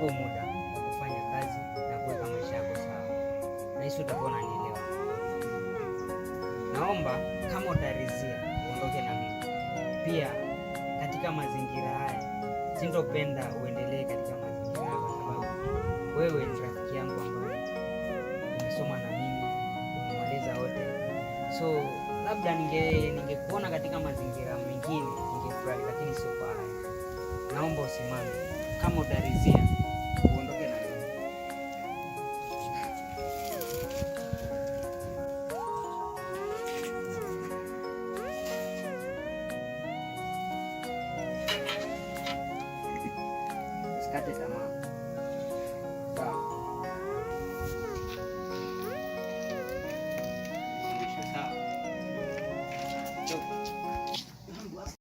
uchukue muda wa kufanya kazi na kuweka maisha yako sawa, nahisi utakuwa unanielewa. Naomba kama utaridhia uondoke na mimi. Pia katika mazingira haya sintopenda uendelee katika mazingira haya, kwa sababu wewe ni rafiki yangu ambaye umesoma na mimi, umemaliza wote. So labda ningekuona katika mazingira mengine ningefurahi, lakini sio kwa haya. Naomba usimame kama utaridhia.